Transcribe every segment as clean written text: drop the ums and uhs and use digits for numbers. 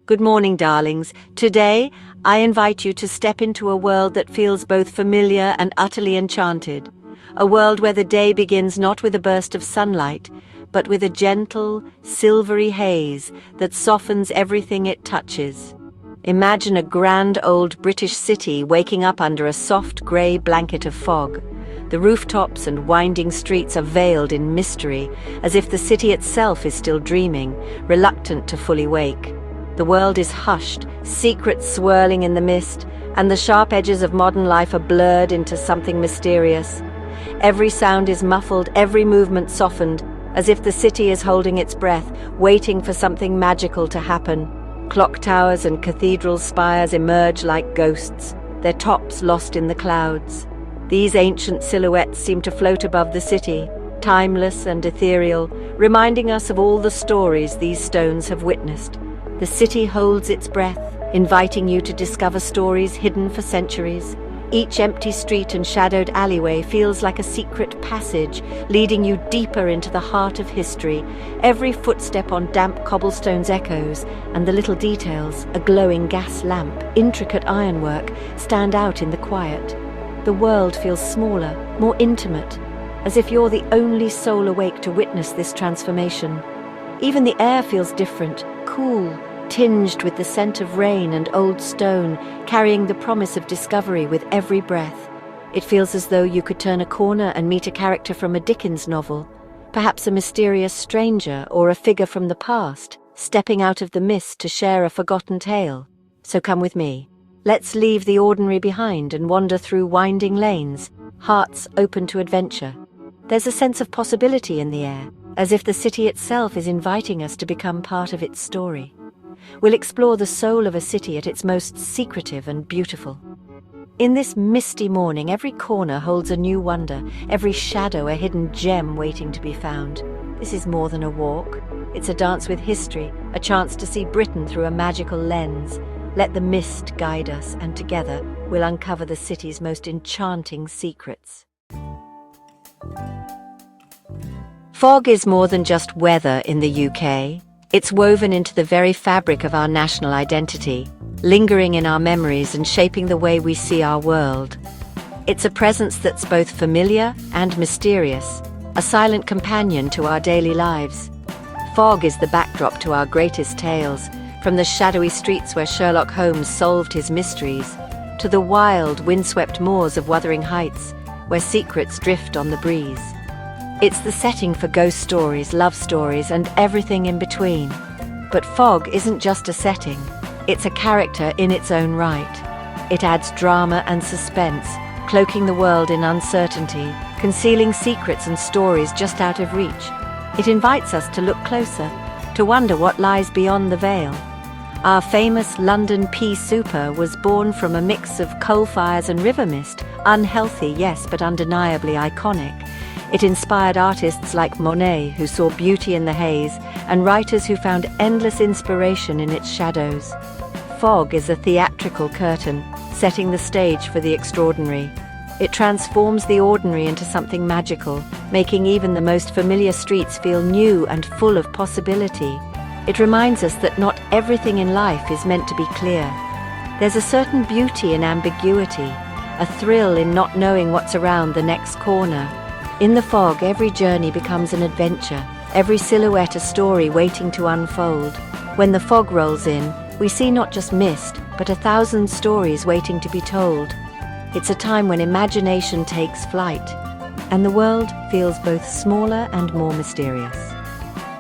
Good morning, darlings. Today, I invite you to step into a world that feels both familiar and utterly enchanted. A world where the day begins not with a burst of sunlight, but with a gentle, silvery haze that softens everything it touches. Imagine a grand old British city waking up under a soft grey blanket of fog. The rooftops and winding streets are veiled in mystery, as if the city itself is still dreaming, reluctant to fully wake. The world is hushed, secrets swirling in the mist, and the sharp edges of modern life are blurred into something mysterious. Every sound is muffled, every movement softened, as if the city is holding its breath, waiting for something magical to happen. Clock towers and cathedral spires emerge like ghosts, their tops lost in the clouds. These ancient silhouettes seem to float above the city, timeless and ethereal, reminding us of all the stories these stones have witnessed. The city holds its breath, inviting you to discover stories hidden for centuries. Each empty street and shadowed alleyway feels like a secret passage, leading you deeper into the heart of history. Every footstep on damp cobblestones echoes, and the little details, a glowing gas lamp, intricate ironwork, stand out in the quiet. The world feels smaller, more intimate, as if you're the only soul awake to witness this transformation. Even the air feels different, cool, tinged with the scent of rain and old stone, carrying the promise of discovery with every breath. It feels as though you could turn a corner and meet a character from a Dickens novel, perhaps a mysterious stranger or a figure from the past, stepping out of the mist to share a forgotten tale. So come with me. Let's leave the ordinary behind and wander through winding lanes, hearts open to adventure. There's a sense of possibility in the air, as if the city itself is inviting us to become part of its story. We'll explore the soul of a city at its most secretive and beautiful. In this misty morning, every corner holds a new wonder, every shadow a hidden gem waiting to be found. This is more than a walk. It's a dance with history, a chance to see Britain through a magical lens. Let the mist guide us, and together we'll uncover the city's most enchanting secrets. Fog is more than just weather in the UK. It's woven into the very fabric of our national identity, lingering in our memories and shaping the way we see our world. It's a presence that's both familiar and mysterious, a silent companion to our daily lives. Fog is the backdrop to our greatest tales, from the shadowy streets where Sherlock Holmes solved his mysteries, to the wild, windswept moors of Wuthering Heights, where secrets drift on the breeze. It's the setting for ghost stories, love stories, and everything in between. But fog isn't just a setting, it's a character in its own right. It adds drama and suspense, cloaking the world in uncertainty, concealing secrets and stories just out of reach. It invites us to look closer, to wonder what lies beyond the veil. Our famous London pea super was born from a mix of coal fires and river mist, unhealthy, yes, but undeniably iconic. It inspired artists like Monet, who saw beauty in the haze, and writers who found endless inspiration in its shadows. Fog is a theatrical curtain, setting the stage for the extraordinary. It transforms the ordinary into something magical, making even the most familiar streets feel new and full of possibility. It reminds us that not everything in life is meant to be clear. There's a certain beauty in ambiguity, a thrill in not knowing what's around the next corner. In the fog, every journey becomes an adventure, every silhouette a story waiting to unfold. When the fog rolls in, we see not just mist, but 1,000 stories waiting to be told. It's a time when imagination takes flight, and the world feels both smaller and more mysterious.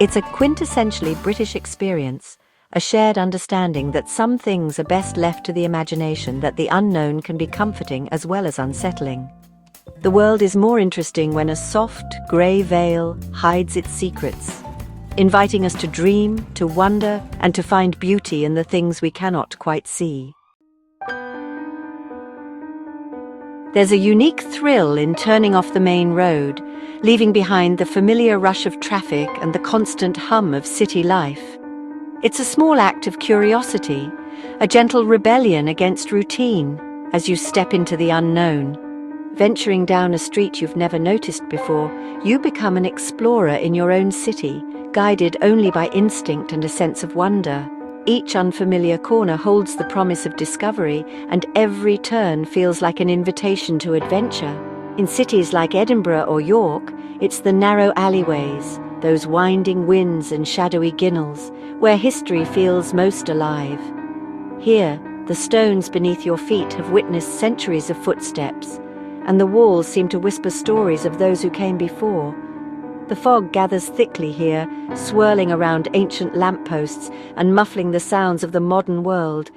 It's a quintessentially British experience, a shared understanding that some things are best left to the imagination, that the unknown can be comforting as well as unsettling. The world is more interesting when a soft, grey veil hides its secrets, inviting us to dream, to wonder, and to find beauty in the things we cannot quite see. There's a unique thrill in turning off the main road, leaving behind the familiar rush of traffic and the constant hum of city life. It's a small act of curiosity, a gentle rebellion against routine as you step into the unknown. Venturing down a street you've never noticed before, you become an explorer in your own city, guided only by instinct and a sense of wonder. Each unfamiliar corner holds the promise of discovery, and every turn feels like an invitation to adventure. In cities like Edinburgh or York, it's the narrow alleyways, those winding wynds and shadowy ginnels, where history feels most alive. Here, the stones beneath your feet have witnessed centuries of footsteps, and the walls seem to whisper stories of those who came before. The fog gathers thickly here, swirling around ancient lampposts and muffling the sounds of the modern world.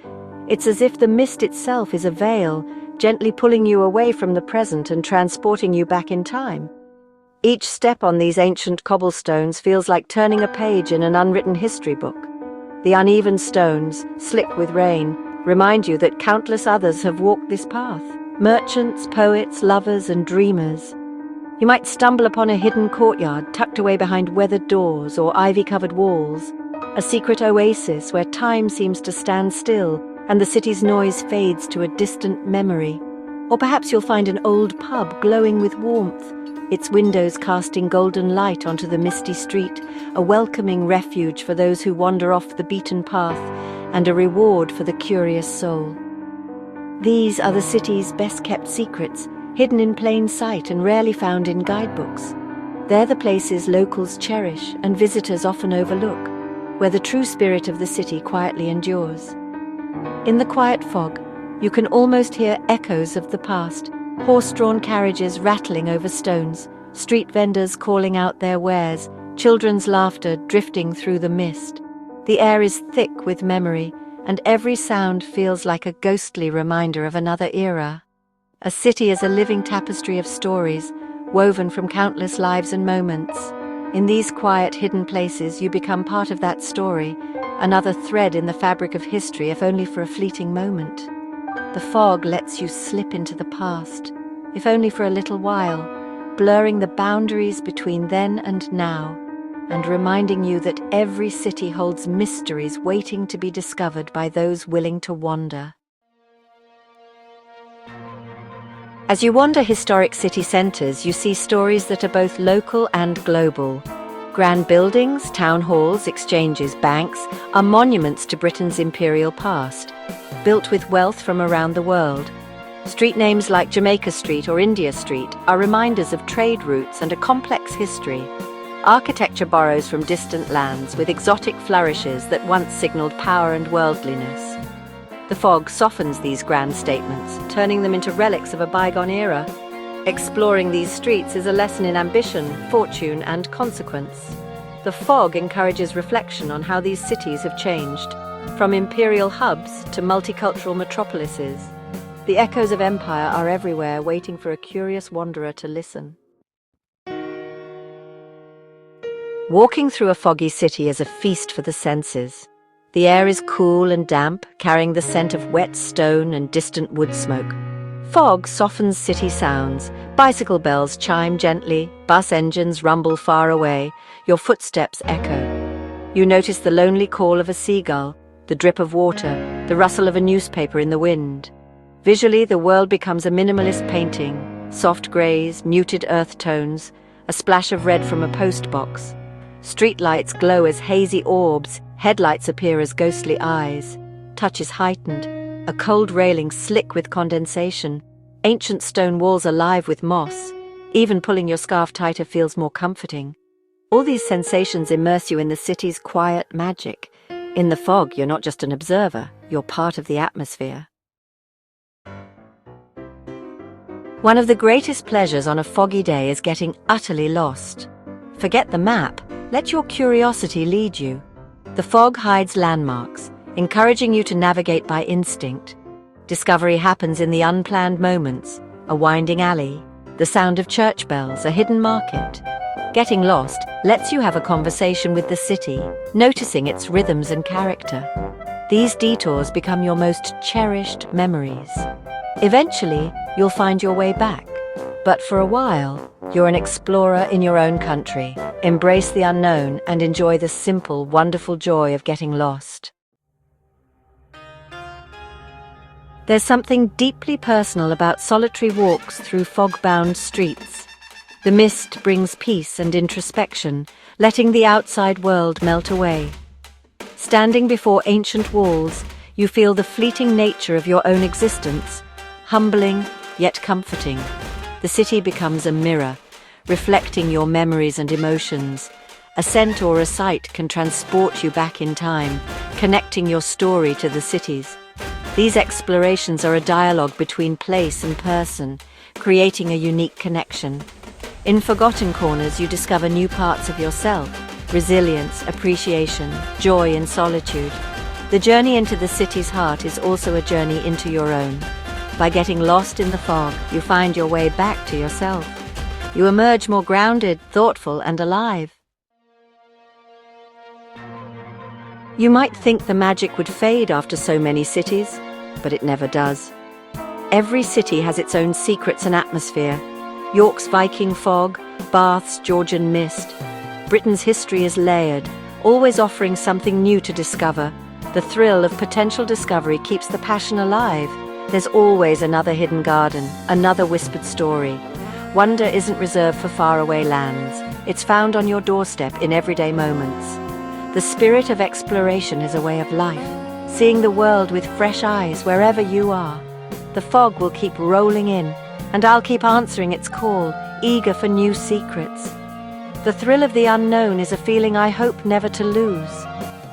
It's as if the mist itself is a veil, gently pulling you away from the present and transporting you back in time. Each step on these ancient cobblestones feels like turning a page in an unwritten history book. The uneven stones, slick with rain, remind you that countless others have walked this path. Merchants, poets, lovers, and dreamers. You might stumble upon a hidden courtyard tucked away behind weathered doors or ivy-covered walls, a secret oasis where time seems to stand still and the city's noise fades to a distant memory. Or perhaps you'll find an old pub glowing with warmth, its windows casting golden light onto the misty street, a welcoming refuge for those who wander off the beaten path and a reward for the curious soul. These are the city's best-kept secrets, hidden in plain sight and rarely found in guidebooks. They're the places locals cherish and visitors often overlook, where the true spirit of the city quietly endures. In the quiet fog, you can almost hear echoes of the past, horse-drawn carriages rattling over stones, street vendors calling out their wares, children's laughter drifting through the mist. The air is thick with memory, and every sound feels like a ghostly reminder of another era. A city is a living tapestry of stories, woven from countless lives and moments. In these quiet, hidden places, you become part of that story, another thread in the fabric of history, if only for a fleeting moment. The fog lets you slip into the past, if only for a little while, blurring the boundaries between then and now, and reminding you that every city holds mysteries waiting to be discovered by those willing to wander. As you wander historic city centres, you see stories that are both local and global. Grand buildings, town halls, exchanges, banks are monuments to Britain's imperial past, built with wealth from around the world. Street names like Jamaica Street or India Street are reminders of trade routes and a complex history. Architecture borrows from distant lands with exotic flourishes that once signalled power and worldliness. The fog softens these grand statements, turning them into relics of a bygone era. Exploring these streets is a lesson in ambition, fortune, and consequence. The fog encourages reflection on how these cities have changed, from imperial hubs to multicultural metropolises. The echoes of empire are everywhere, waiting for a curious wanderer to listen. Walking through a foggy city is a feast for the senses. The air is cool and damp, carrying the scent of wet stone and distant wood smoke. Fog softens city sounds. Bicycle bells chime gently, bus engines rumble far away, your footsteps echo. You notice the lonely call of a seagull, the drip of water, the rustle of a newspaper in the wind. Visually, the world becomes a minimalist painting, soft greys, muted earth tones, a splash of red from a post box. Streetlights glow as hazy orbs, headlights appear as ghostly eyes. Touch is heightened, a cold railing slick with condensation, ancient stone walls alive with moss. Even pulling your scarf tighter feels more comforting. All these sensations immerse you in the city's quiet magic. In the fog, you're not just an observer, you're part of the atmosphere. One of the greatest pleasures on a foggy day is getting utterly lost. Forget the map, let your curiosity lead you. The fog hides landmarks, encouraging you to navigate by instinct. Discovery happens in the unplanned moments, a winding alley, the sound of church bells, a hidden market. Getting lost lets you have a conversation with the city, noticing its rhythms and character. These detours become your most cherished memories. Eventually, you'll find your way back, but for a while, you're an explorer in your own country. Embrace the unknown and enjoy the simple, wonderful joy of getting lost. There's something deeply personal about solitary walks through fog-bound streets. The mist brings peace and introspection, letting the outside world melt away. Standing before ancient walls, you feel the fleeting nature of your own existence, humbling yet comforting. The city becomes a mirror, reflecting your memories and emotions. A scent or a sight can transport you back in time, connecting your story to the cities. These explorations are a dialogue between place and person, creating a unique connection. In forgotten corners, you discover new parts of yourself: resilience, appreciation, joy in solitude. The journey into the city's heart is also a journey into your own. By getting lost in the fog, you find your way back to yourself. You emerge more grounded, thoughtful, and alive. You might think the magic would fade after so many cities, but it never does. Every city has its own secrets and atmosphere. York's Viking fog, Bath's Georgian mist. Britain's history is layered, always offering something new to discover. The thrill of potential discovery keeps the passion alive. There's always another hidden garden, another whispered story. Wonder isn't reserved for faraway lands. It's found on your doorstep in everyday moments. The spirit of exploration is a way of life, seeing the world with fresh eyes wherever you are. The fog will keep rolling in, and I'll keep answering its call, eager for new secrets. The thrill of the unknown is a feeling I hope never to lose.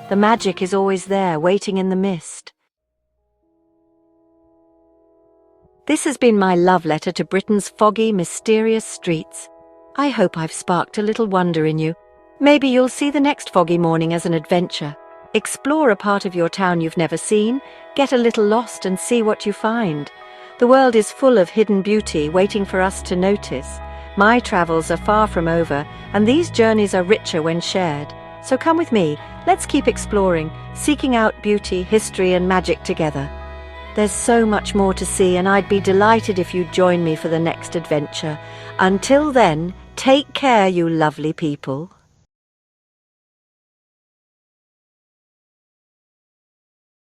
The magic is always there, waiting in the mist. This has been my love letter to Britain's foggy, mysterious streets. I hope I've sparked a little wonder in you. Maybe you'll see the next foggy morning as an adventure. Explore a part of your town you've never seen, get a little lost and see what you find. The world is full of hidden beauty waiting for us to notice. My travels are far from over, and these journeys are richer when shared. So come with me, let's keep exploring, seeking out beauty, history, and magic together. There's so much more to see, and I'd be delighted if you'd join me for the next adventure. Until then, take care, you lovely people.